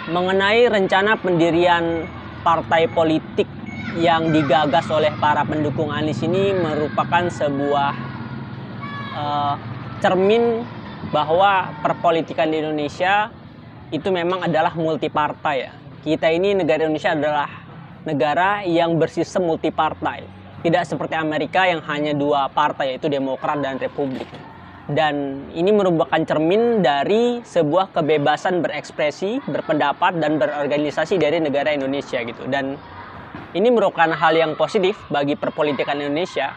Mengenai rencana pendirian partai politik yang digagas oleh para pendukung Anies ini merupakan sebuah cermin bahwa perpolitikan di Indonesia itu memang adalah multipartai ya. Kita ini negara Indonesia adalah negara yang bersistem multipartai. Tidak seperti Amerika yang hanya dua partai, yaitu Demokrat dan Republik. Dan ini merupakan cermin dari sebuah kebebasan berekspresi, berpendapat, dan berorganisasi dari negara Indonesia gitu. Dan ini merupakan hal yang positif bagi perpolitikan Indonesia.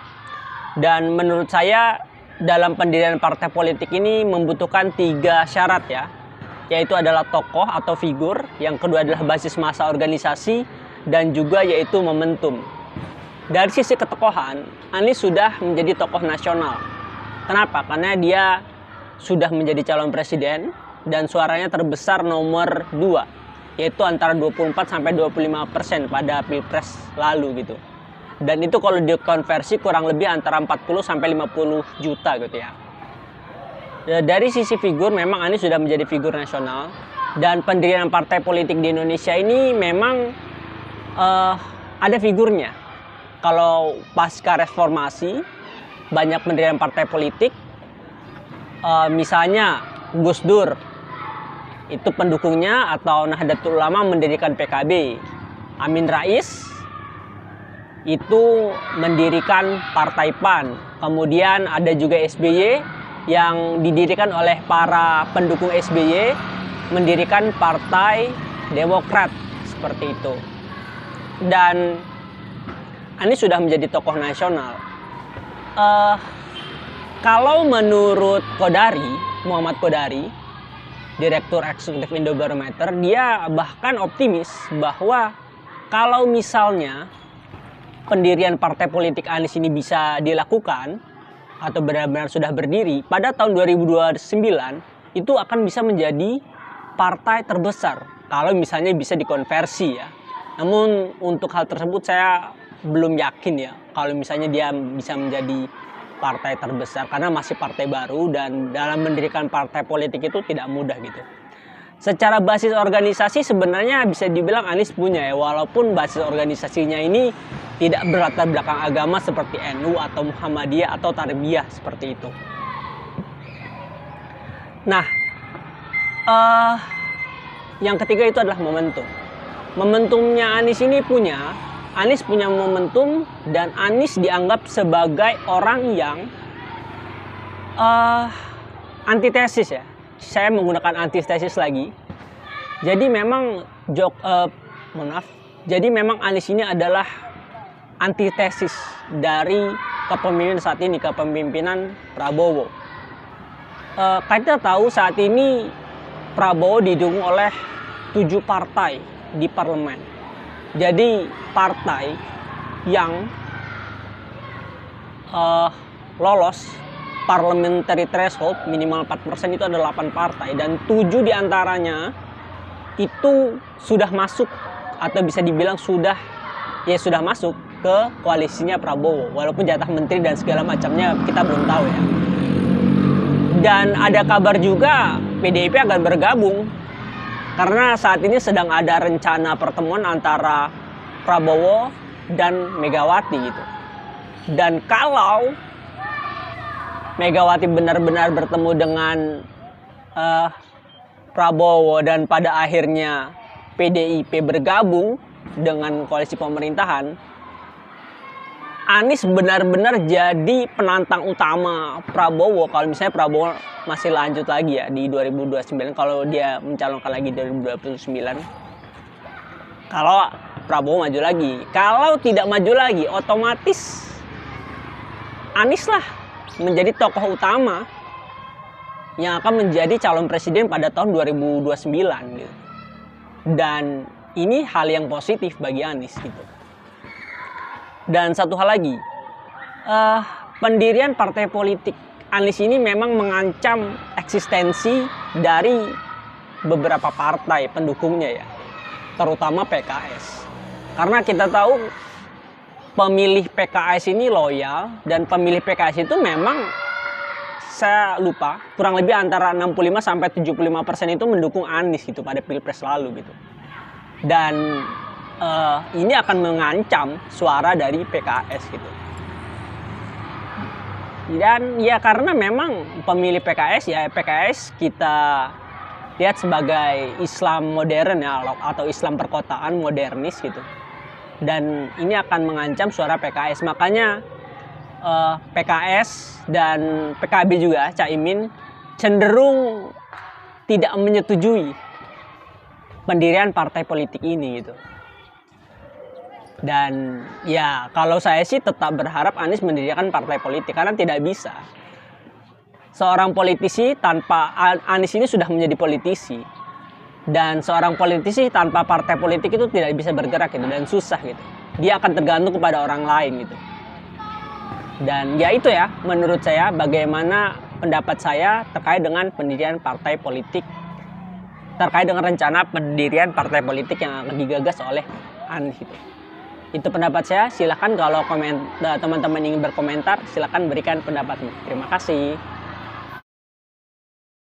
Dan menurut saya dalam pendirian partai politik ini membutuhkan 3 syarat ya. Yaitu adalah tokoh atau figur, yang kedua adalah basis massa organisasi, dan juga yaitu momentum. Dari sisi ketokohan, Anies sudah menjadi tokoh nasional. Kenapa? Karena dia sudah menjadi calon presiden dan suaranya terbesar nomor 2, yaitu antara 24-25% pada Pilpres lalu gitu. Dan itu kalau dikonversi kurang lebih antara 40-50 juta gitu ya. Dari sisi figur memang Anies sudah menjadi figur nasional, dan pendirian partai politik di Indonesia ini memang ada figurnya. Kalau pasca reformasi banyak pendirian partai politik, misalnya Gus Dur itu pendukungnya, atau Nahdlatul Ulama mendirikan PKB, Amin Rais itu mendirikan Partai PAN, kemudian ada juga SBY yang didirikan oleh para pendukung SBY mendirikan Partai Demokrat seperti itu. Dan Anies sudah menjadi tokoh nasional. Kalau menurut Muhammad Kodari, Direktur Eksekutif Indobarometer, dia bahkan optimis bahwa kalau misalnya pendirian partai politik Anies ini bisa dilakukan atau benar-benar sudah berdiri pada tahun 2029, itu akan bisa menjadi partai terbesar kalau misalnya bisa dikonversi ya. Namun untuk hal tersebut saya belum yakin ya kalau misalnya dia bisa menjadi partai terbesar, karena masih partai baru dan dalam mendirikan partai politik itu tidak mudah gitu. Secara basis organisasi sebenarnya bisa dibilang Anies punya ya, walaupun basis organisasinya ini tidak berlatar belakang agama seperti NU atau Muhammadiyah atau Tarbiyah seperti itu. Nah, yang ketiga itu adalah momentum. Momentumnya Anies punya momentum, dan Anies dianggap sebagai orang yang antitesis ya. Saya menggunakan antitesis lagi. Jadi memang Anies ini adalah antitesis dari kepemimpinan saat ini, kepemimpinan Prabowo. Kita tahu saat ini Prabowo didukung oleh 7 partai di parlemen. Jadi partai yang lolos parliamentary threshold minimal 4% itu ada 8 partai, dan 7 diantaranya itu sudah masuk atau bisa dibilang sudah masuk ke koalisinya Prabowo, walaupun jatah menteri dan segala macamnya kita belum tahu ya. Dan ada kabar juga PDIP akan bergabung karena saat ini sedang ada rencana pertemuan antara Prabowo dan Megawati gitu. Dan kalau Megawati benar-benar bertemu dengan Prabowo dan pada akhirnya PDIP bergabung dengan koalisi pemerintahan, Anies benar-benar jadi penantang utama Prabowo kalau misalnya Prabowo masih lanjut lagi ya di 2029, kalau dia mencalonkan lagi 2029. Kalau Prabowo maju lagi, kalau tidak maju lagi otomatis Anies lah menjadi tokoh utama yang akan menjadi calon presiden pada tahun 2029 gitu. Dan ini hal yang positif bagi Anies gitu. Dan satu hal lagi, pendirian partai politik Anies ini memang mengancam eksistensi dari beberapa partai pendukungnya ya, terutama PKS. Karena kita tahu pemilih PKS ini loyal, dan pemilih PKS itu memang saya lupa, kurang lebih antara 65 sampai 75% itu mendukung Anies gitu pada Pilpres lalu gitu. Dan ini akan mengancam suara dari PKS gitu. Dan ya karena memang pemilih PKS ya PKS kita lihat sebagai Islam modern ya, atau Islam perkotaan modernis gitu. Dan ini akan mengancam suara PKS. Makanya PKS dan PKB juga, Caimin, cenderung tidak menyetujui pendirian partai politik ini gitu. Dan ya kalau saya sih tetap berharap Anies mendirikan partai politik, karena tidak bisa seorang politisi tanpa Anies ini sudah menjadi politisi, dan seorang politisi tanpa partai politik itu tidak bisa bergerak gitu, dan susah gitu. Dia akan tergantung kepada orang lain gitu. Dan ya itu ya menurut saya bagaimana pendapat saya terkait dengan pendirian partai politik, terkait dengan rencana pendirian partai politik yang akan digagas oleh Anies gitu. Itu pendapat saya. Silahkan kalau teman-teman ingin berkomentar, silahkan berikan pendapatnya. Terima kasih.